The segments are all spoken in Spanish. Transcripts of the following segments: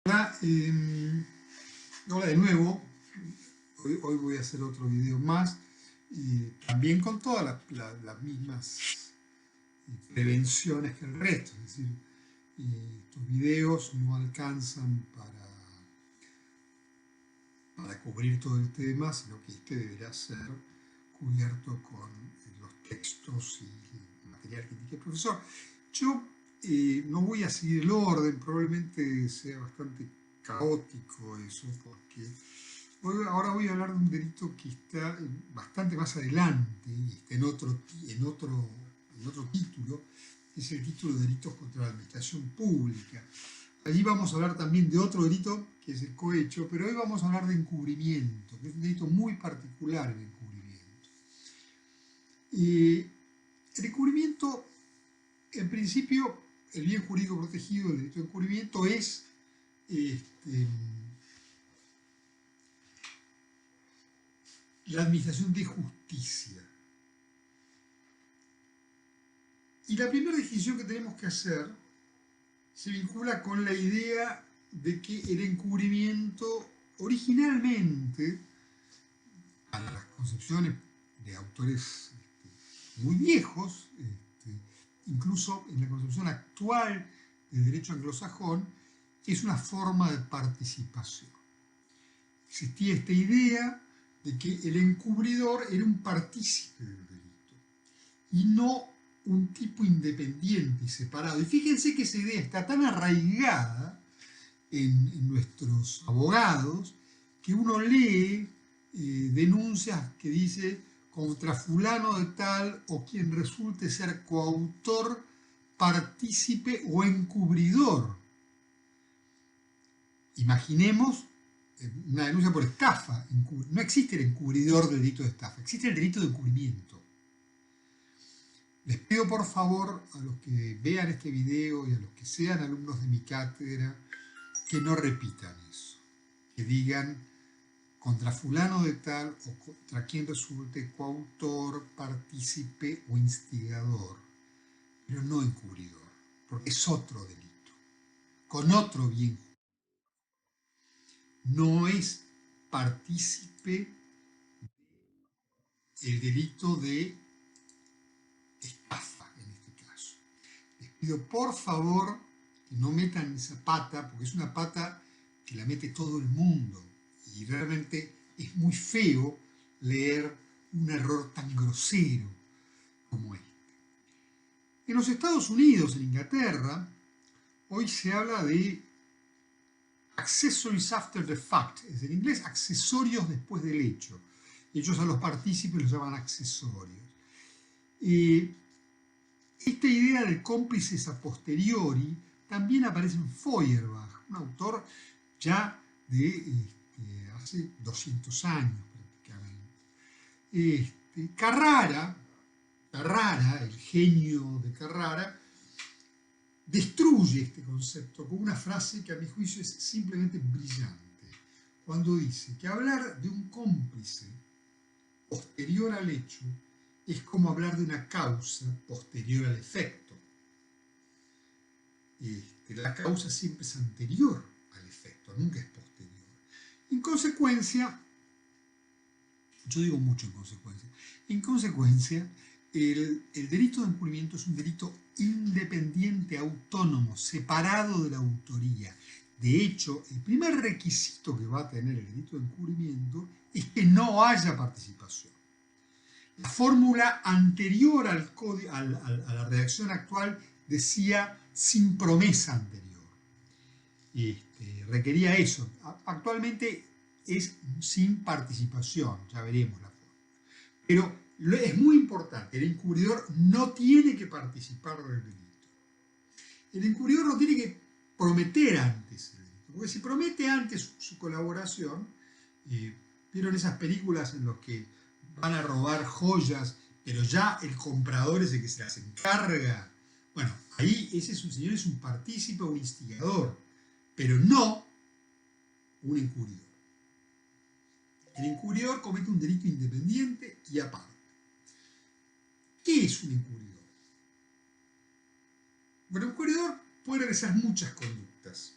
Hola, hola de nuevo. Hoy voy a hacer otro video más, también con todas las mismas prevenciones que el resto. Es decir, estos videos no alcanzan para cubrir todo el tema, sino que este deberá ser cubierto con los textos y el material que indique el profesor. Yo no voy a seguir el orden, probablemente sea bastante caótico eso, porque ahora voy a hablar de un delito que está bastante más adelante, está en otro título, es el título de delitos contra la administración pública. Allí vamos a hablar también de otro delito, que es el cohecho, pero hoy vamos a hablar de encubrimiento, que es un delito muy particular, el encubrimiento. El encubrimiento, en principio, el bien jurídico protegido del delito de encubrimiento es la administración de justicia. Y la primera distinción que tenemos que hacer se vincula con la idea de que el encubrimiento originalmente, para las concepciones de autores muy viejos, incluso en la concepción actual del derecho anglosajón, es una forma de participación. Existía esta idea de que el encubridor era un partícipe del delito y no un tipo independiente y separado. Y fíjense que esa idea está tan arraigada en nuestros abogados que uno lee denuncias que dice contra fulano de tal o quien resulte ser coautor, partícipe o encubridor. Imaginemos una denuncia por estafa. No existe el encubridor del delito de estafa, existe el delito de encubrimiento. Les pido por favor a los que vean este video y a los que sean alumnos de mi cátedra que no repitan eso, que digan contra fulano de tal o contra quien resulte coautor, partícipe o instigador, pero no encubridor, porque es otro delito, con otro bien. No es partícipe el delito de estafa en este caso. Les pido por favor que no metan esa pata, porque es una pata que la mete todo el mundo y realmente es muy feo leer un error tan grosero como este. En los Estados Unidos, en Inglaterra, hoy se habla de accessories after the fact, es en inglés accesorios después del hecho. Ellos a los partícipes los llaman accesorios. Esta idea de cómplices a posteriori también aparece en Feuerbach, un autor ya de hace 200 años prácticamente. Carrara, el genio de Carrara, destruye este concepto con una frase que a mi juicio es simplemente brillante, cuando dice que hablar de un cómplice posterior al hecho es como hablar de una causa posterior al efecto. La causa siempre es anterior al efecto, nunca es posterior. En consecuencia, yo digo mucho en consecuencia, el delito de encubrimiento es un delito independiente, autónomo, separado de la autoría. De hecho, el primer requisito que va a tener el delito de encubrimiento es que no haya participación. La fórmula anterior a la redacción actual decía sin promesa anterior. Requería eso. Actualmente es sin participación, ya veremos la forma. Pero es muy importante, el encubridor no tiene que participar del delito. El encubridor no tiene que prometer antes el delito, porque si promete antes su colaboración, vieron esas películas en las que van a robar joyas, pero ya el comprador es el que se las encarga. Bueno, ahí ese señor es un partícipe o un instigador, pero no un encubridor. El encubridor comete un delito independiente y aparte. ¿Qué es un encubridor? Bueno, un encubridor puede realizar muchas conductas.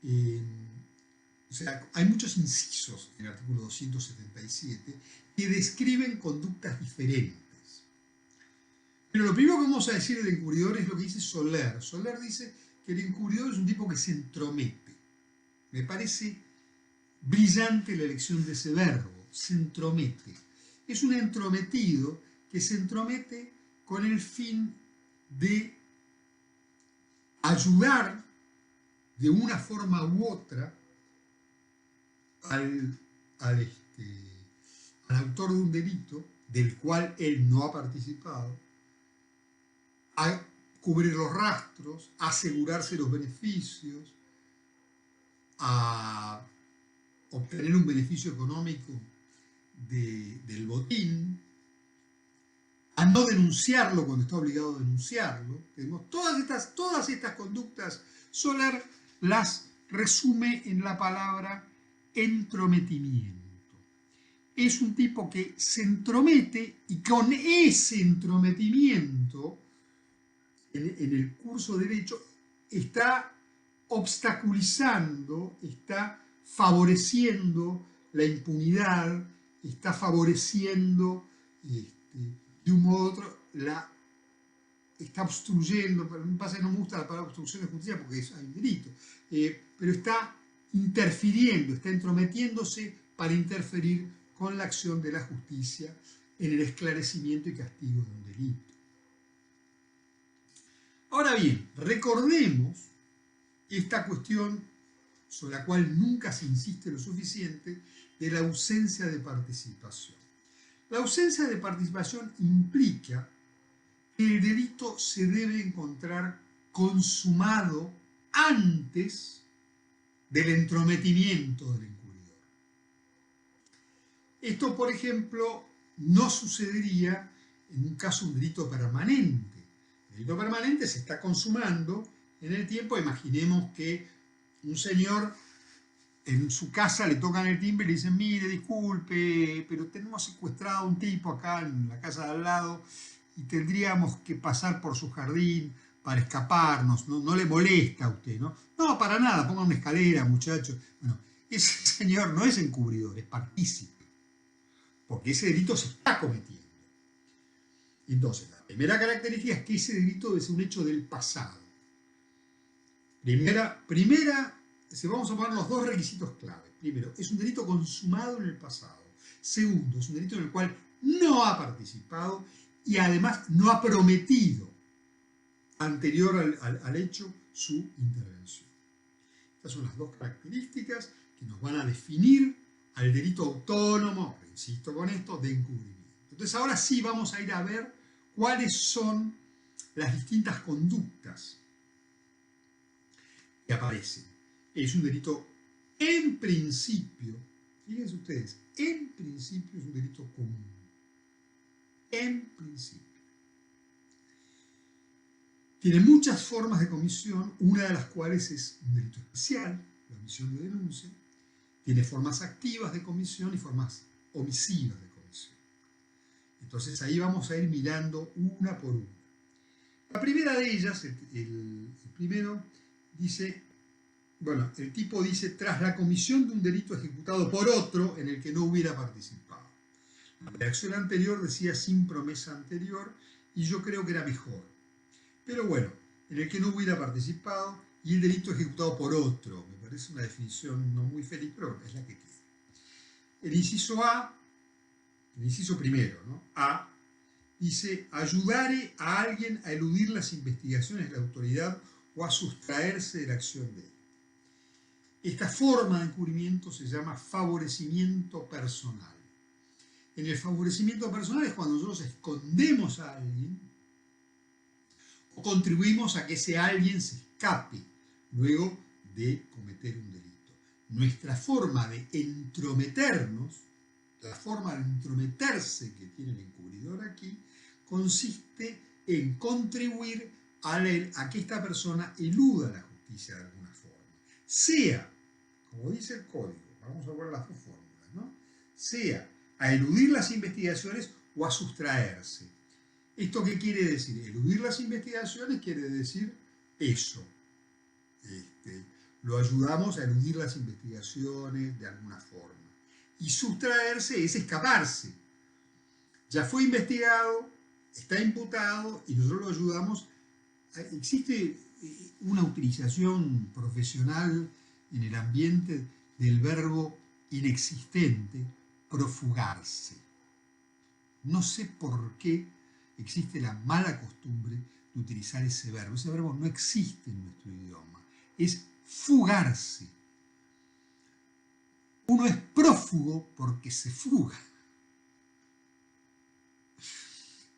O sea, hay muchos incisos en el artículo 277 que describen conductas diferentes. Pero lo primero que vamos a decir del encubridor es lo que dice Soler. Soler dice que el encubridor es un tipo que se entromete. Me parece brillante la elección de ese verbo, se entromete. Es un entrometido que se entromete con el fin de ayudar de una forma u otra al autor de un delito del cual él no ha participado, a cubrir los rastros, a asegurarse los beneficios, a obtener un beneficio económico del botín, a no denunciarlo cuando está obligado a denunciarlo. Todas estas conductas, Soler las resume en la palabra entrometimiento. Es un tipo que se entromete y con ese entrometimiento en el curso de derecho está obstaculizando, está favoreciendo la impunidad, está favoreciendo de un modo u otro, está obstruyendo, pero me pasa que no me gusta la palabra obstrucción de justicia porque hay un delito, pero está interfiriendo, está entrometiéndose para interferir con la acción de la justicia en el esclarecimiento y castigo de un delito. Ahora bien, recordemos esta cuestión sobre la cual nunca se insiste lo suficiente de la ausencia de participación. La ausencia de participación implica que el delito se debe encontrar consumado antes del entrometimiento del encubridor. Esto, por ejemplo, no sucedería en un caso de un delito permanente. El delito permanente se está consumando en el tiempo. Imaginemos que un señor en su casa le tocan el timbre y le dicen: mire, disculpe, pero tenemos secuestrado a un tipo acá en la casa de al lado y tendríamos que pasar por su jardín para escaparnos, no le molesta a usted, ¿no? No, para nada, ponga una escalera, muchachos. Bueno, ese señor no es encubridor, es partícipe, porque ese delito se está cometiendo. Entonces, la primera característica es que ese delito debe ser un hecho del pasado. Vamos a poner los dos requisitos clave. Primero, es un delito consumado en el pasado. Segundo, es un delito en el cual no ha participado y además no ha prometido anterior al hecho su intervención. Estas son las dos características que nos van a definir al delito autónomo, insisto con esto, de encubrimiento. Entonces ahora sí vamos a ir a ver cuáles son las distintas conductas que aparecen. Es un delito en principio, fíjense ustedes, en principio es un delito común. En principio. Tiene muchas formas de comisión, una de las cuales es un delito especial, la omisión de denuncia. Tiene formas activas de comisión y formas omisivas de comisión. Entonces ahí vamos a ir mirando una por una. La primera de ellas, el primero, dice, bueno, el tipo dice: tras la comisión de un delito ejecutado por otro en el que no hubiera participado. La redacción anterior decía sin promesa anterior y yo creo que era mejor. Pero bueno, en el que no hubiera participado y el delito ejecutado por otro. Me parece una definición no muy feliz, pero es la que queda. El inciso A, el inciso primero, ¿no? A, dice: ayudare a alguien a eludir las investigaciones de la autoridad o a sustraerse de la acción de él. Esta forma de encubrimiento se llama favorecimiento personal. En el favorecimiento personal es cuando nosotros escondemos a alguien o contribuimos a que ese alguien se escape luego de cometer un delito. Nuestra forma de entrometernos, la forma de entrometerse que tiene el encubridor aquí, consiste en contribuir a que esta persona eluda la justicia de alguna forma. Sea, como dice el código, vamos a ver las dos fórmulas, ¿no? Sea a eludir las investigaciones o a sustraerse. ¿Esto qué quiere decir? Eludir las investigaciones quiere decir eso. lo ayudamos a eludir las investigaciones de alguna forma. Y sustraerse es escaparse. Ya fue investigado, está imputado y nosotros lo ayudamos. Existe una utilización profesional en el ambiente del verbo inexistente, profugarse. No sé por qué existe la mala costumbre de utilizar ese verbo. Ese verbo no existe en nuestro idioma. Es fugarse. Uno es prófugo porque se fuga.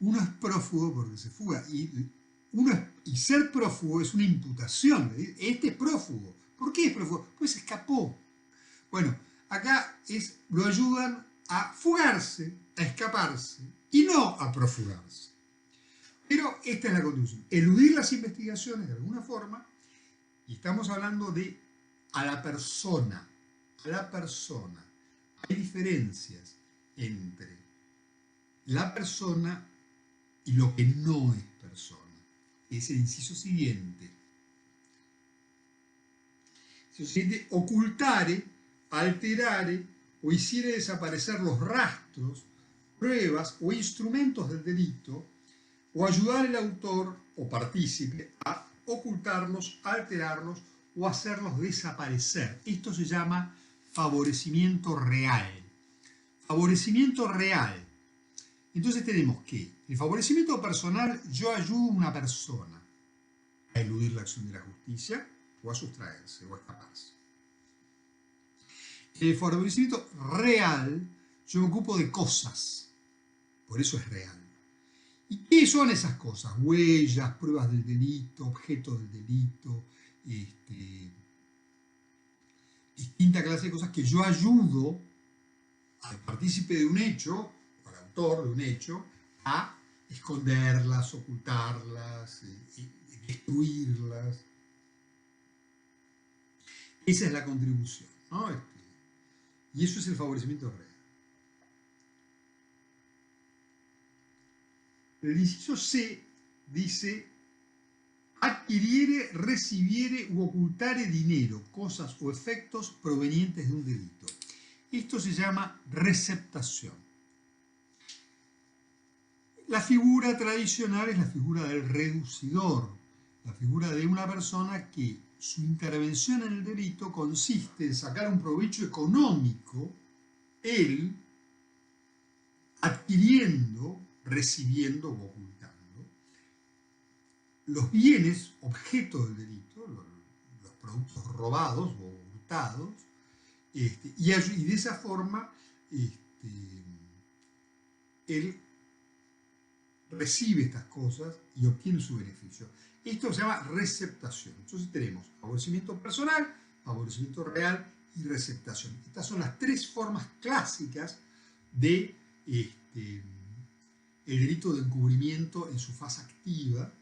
Uno es prófugo porque se fuga. Y ser prófugo es una imputación. Este es prófugo. ¿Por qué es prófugo? Pues se escapó. Bueno, acá lo ayudan a fugarse, a escaparse y no a profugarse. Pero esta es la condición. Eludir las investigaciones de alguna forma, y estamos hablando de a la persona. A la persona. Hay diferencias entre la persona y lo que no es persona. Es el inciso siguiente. El inciso siguiente, ocultare, alterare o hiciere desaparecer los rastros, pruebas o instrumentos del delito, o ayudar al autor o partícipe a ocultarlos, alterarlos o hacerlos desaparecer. Esto se llama favorecimiento real. Favorecimiento real. Entonces tenemos que el favorecimiento personal, yo ayudo a una persona a eludir la acción de la justicia o a sustraerse o a escaparse. En el favorecimiento real, yo me ocupo de cosas, por eso es real. ¿Y qué son esas cosas? Huellas, pruebas del delito, objetos del delito, distinta clase de cosas que yo ayudo al partícipe de un hecho, al autor de un hecho, a esconderlas, ocultarlas, destruirlas. Esa es la contribución, ¿no? Y eso es el favorecimiento real. El inciso C dice: adquiriere, recibiere u ocultare dinero, cosas o efectos provenientes de un delito. Esto se llama receptación. La figura tradicional es la figura del reducidor, la figura de una persona que su intervención en el delito consiste en sacar un provecho económico, él adquiriendo, recibiendo o ocultando los bienes, objeto del delito, los productos robados o hurtados, y de esa forma él recibe estas cosas y obtiene su beneficio. Esto se llama receptación. Entonces tenemos favorecimiento personal, favorecimiento real y receptación. Estas son las tres formas clásicas de el delito de encubrimiento en su fase activa.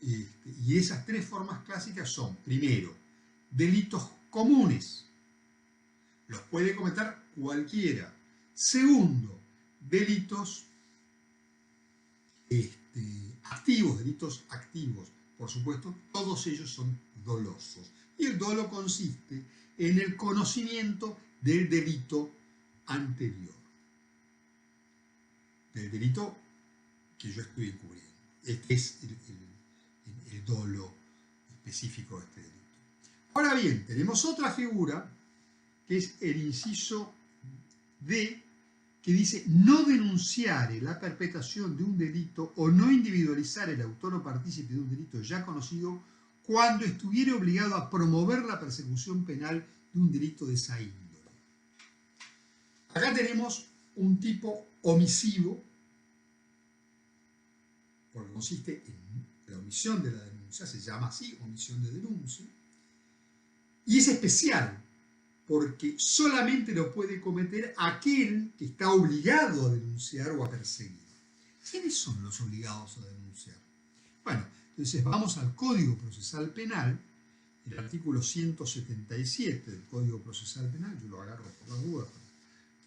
Y esas tres formas clásicas son, primero, delitos comunes. Los puede cometer cualquiera. Segundo, delitos activos, delitos activos. Por supuesto, todos ellos son dolosos. Y el dolo consiste en el conocimiento del delito anterior. Del delito que yo estoy encubriendo. Este es el dolo específico de este delito. Ahora bien, tenemos otra figura, que es el inciso D, que dice: no denunciare la perpetración de un delito o no individualizar el autor o partícipe de un delito ya conocido cuando estuviere obligado a promover la persecución penal de un delito de esa índole. Acá tenemos un tipo omisivo, porque consiste en la omisión de la denuncia, se llama así, omisión de denuncia, y es especial, porque solamente lo puede cometer aquel que está obligado a denunciar o a perseguir. ¿Quiénes son los obligados a denunciar? Bueno, entonces vamos al Código Procesal Penal, el artículo 177 del Código Procesal Penal, yo lo agarro por las dudas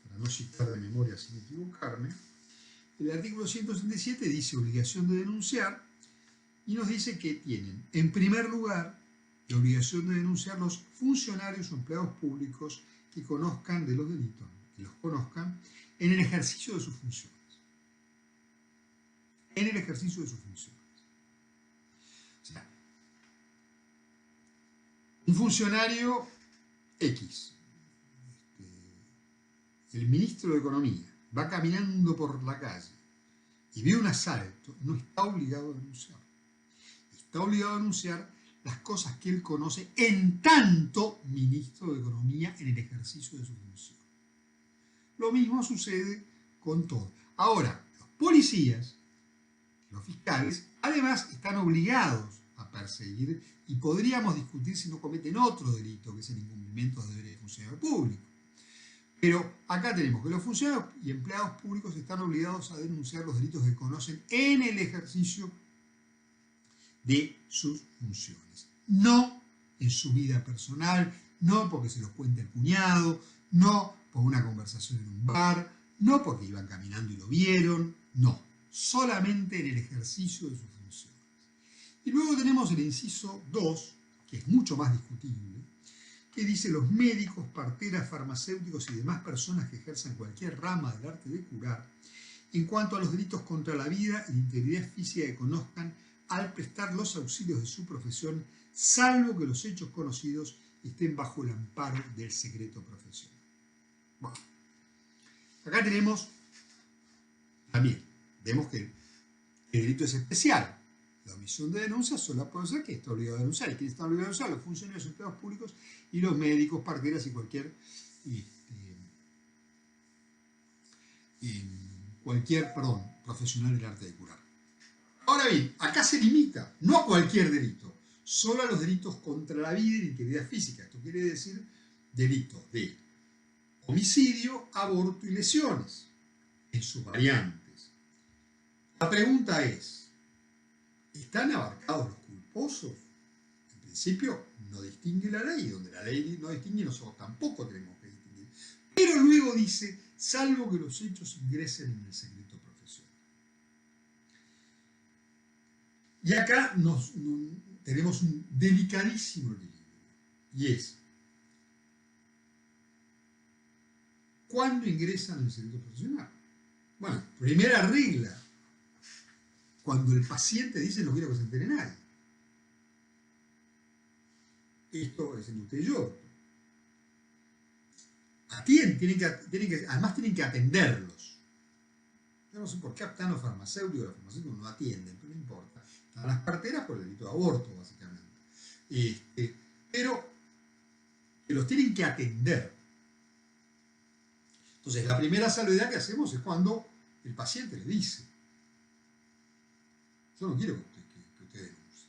para no citar de memoria sin equivocarme. El artículo 177 dice obligación de denunciar y nos dice que tienen, en primer lugar, la obligación de denunciar los funcionarios o empleados públicos que conozcan de los delitos, que los conozcan en el ejercicio de sus funciones. En el ejercicio de sus funciones. O sea, un funcionario X, el ministro de Economía, va caminando por la calle y ve un asalto, no está obligado a denunciar. Está obligado a denunciar las cosas que él conoce en tanto ministro de Economía en el ejercicio de su función. Lo mismo sucede con todo. Ahora, los policías, los fiscales, además están obligados a perseguir y podríamos discutir si no cometen otro delito, que es el incumplimiento de deberes de funcionario público. Pero acá tenemos que los funcionarios y empleados públicos están obligados a denunciar los delitos que conocen en el ejercicio de sus funciones. No en su vida personal, no porque se los cuente el cuñado, no por una conversación en un bar, no porque iban caminando y lo vieron, no. Solamente en el ejercicio de sus funciones. Y luego tenemos el inciso 2, que es mucho más discutible, que dice los médicos, parteras, farmacéuticos y demás personas que ejerzan cualquier rama del arte de curar, en cuanto a los delitos contra la vida y la integridad física que conozcan al prestar los auxilios de su profesión, salvo que los hechos conocidos estén bajo el amparo del secreto profesional. Bueno, acá tenemos también, vemos que el delito es especial. La omisión de denuncia solo puede ser que está obligado a denunciar. ¿Y quién está obligado a denunciar? Los funcionarios, empleados públicos y los médicos, parteras y cualquier profesional del arte de curar. Ahora bien, acá se limita, no a cualquier delito, solo a los delitos contra la vida y la integridad física. Esto quiere decir delitos de homicidio, aborto y lesiones, en sus variantes. La pregunta es, ¿están abarcados los culposos? En principio no distingue la ley, donde la ley no distingue nosotros tampoco tenemos que distinguir. Pero luego dice, salvo que los hechos ingresen en el secreto profesional. Y acá tenemos un delicadísimo equilibrio, y es, ¿cuándo ingresan en el secreto profesional? Bueno, primera regla, cuando el paciente dice no quiero que se entere nadie. Esto es el usted y yo. Además tienen que atenderlos. Yo no sé por qué están los farmacéuticos no atienden, pero no importa. Están las parteras por el delito de aborto, básicamente. Pero que los tienen que atender. Entonces, la primera salvedad que hacemos es cuando el paciente le dice, yo no quiero que usted denuncie.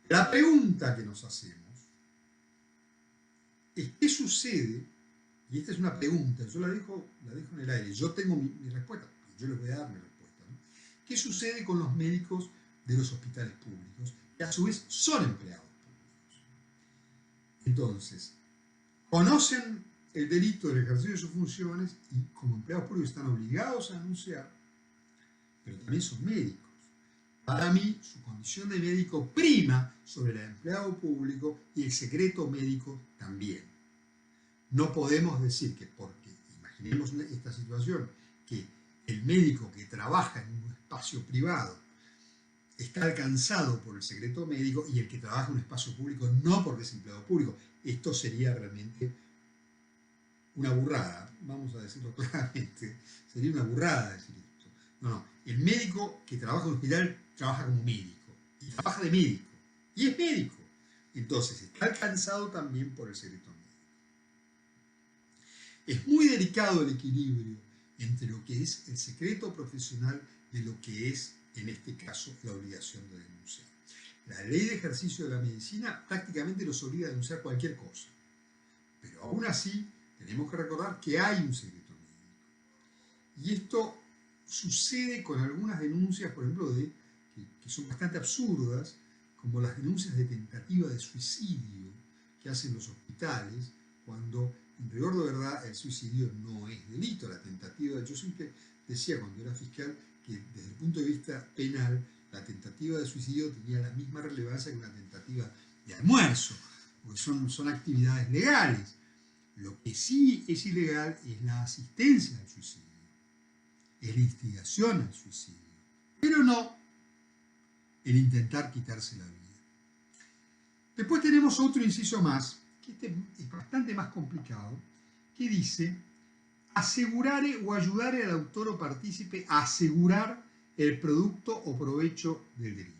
La pregunta que nos hacemos es qué sucede, y esta es una pregunta, yo la dejo en el aire, yo tengo mi respuesta, yo les voy a dar mi respuesta, ¿no? ¿Qué sucede con los médicos de los hospitales públicos, que a su vez son empleados públicos? Entonces, conocen el delito del ejercicio de sus funciones y como empleados públicos están obligados a denunciar, pero también son médicos. Para mí, su condición de médico prima sobre el empleado público y el secreto médico también. No podemos decir que porque, imaginemos esta situación, que el médico que trabaja en un espacio privado está alcanzado por el secreto médico y el que trabaja en un espacio público no porque es empleado público. Esto sería realmente una burrada, vamos a decirlo claramente. Sería una burrada decir esto. No, el médico que trabaja en un hospital trabaja como médico y trabaja de médico y es médico. Entonces está alcanzado también por el secreto médico. Es muy delicado el equilibrio entre lo que es el secreto profesional de lo que es, en este caso, la obligación de denunciar. La ley de ejercicio de la medicina prácticamente nos obliga a denunciar cualquier cosa. Pero aún así, tenemos que recordar que hay un secreto médico. Y esto sucede con algunas denuncias, por ejemplo, que son bastante absurdas, como las denuncias de tentativa de suicidio que hacen los hospitales, cuando en rigor de verdad el suicidio no es delito. La tentativa, yo siempre decía cuando era fiscal que desde el punto de vista penal, la tentativa de suicidio tenía la misma relevancia que una tentativa de almuerzo, porque son actividades legales. Lo que sí es ilegal es la asistencia al suicidio, es la instigación al suicidio, pero no el intentar quitarse la vida. Después tenemos otro inciso más, que este es bastante más complicado, que dice asegurar o ayudar al autor o partícipe a asegurar el producto o provecho del delito.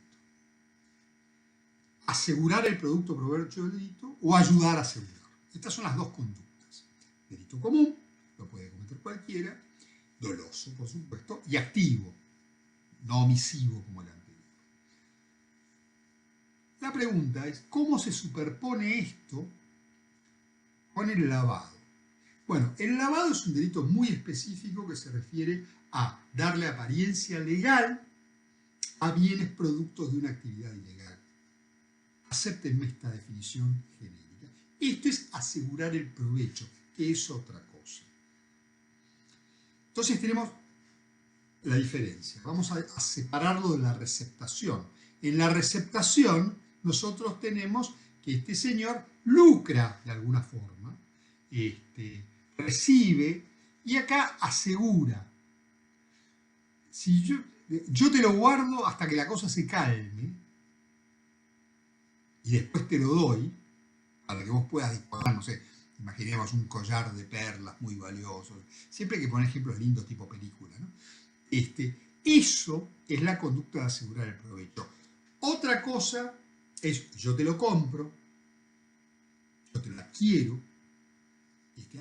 Asegurar el producto o provecho del delito o ayudar a asegurar. Estas son las dos conductas. Delito común, lo puede cometer cualquiera, doloso, por supuesto, y activo, no omisivo como el anterior. La pregunta es, ¿cómo se superpone esto con el lavado? Bueno, el lavado es un delito muy específico que se refiere a darle apariencia legal a bienes productos de una actividad ilegal. Acéptenme esta definición genérica. Esto es asegurar el provecho, que es otra cosa. Entonces tenemos la diferencia. Vamos a separarlo de la receptación. En la receptación nosotros tenemos que este señor lucra de alguna forma, recibe y acá asegura. Si yo te lo guardo hasta que la cosa se calme y después te lo doy para que vos puedas disponer, no sé, imaginemos un collar de perlas muy valioso. Siempre hay que poner ejemplos lindos tipo película, ¿no? Eso es la conducta de asegurar el provecho. Otra cosa es, yo te lo compro, yo te lo adquiero.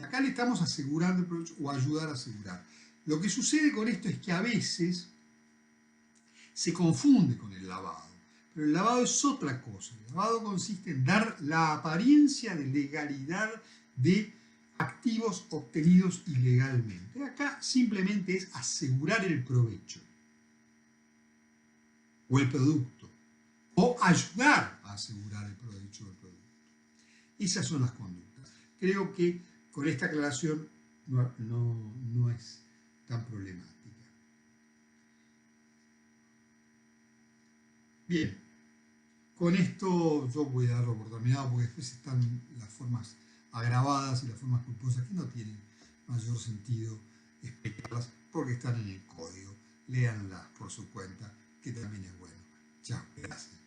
Acá le estamos asegurando el provecho o ayudar a asegurar. Lo que sucede con esto es que a veces se confunde con el lavado. Pero el lavado es otra cosa. El lavado consiste en dar la apariencia de legalidad de activos obtenidos ilegalmente. Acá simplemente es asegurar el provecho o el producto, o ayudar a asegurar el provecho del producto. Esas son las conductas. Creo que con esta aclaración no es tan problemática. Bien, con esto yo voy a darlo por terminado porque después están las formas agravadas y las formas culposas que no tienen mayor sentido explicarlas porque están en el código. Léanlas por su cuenta, que también es bueno. Chao, gracias.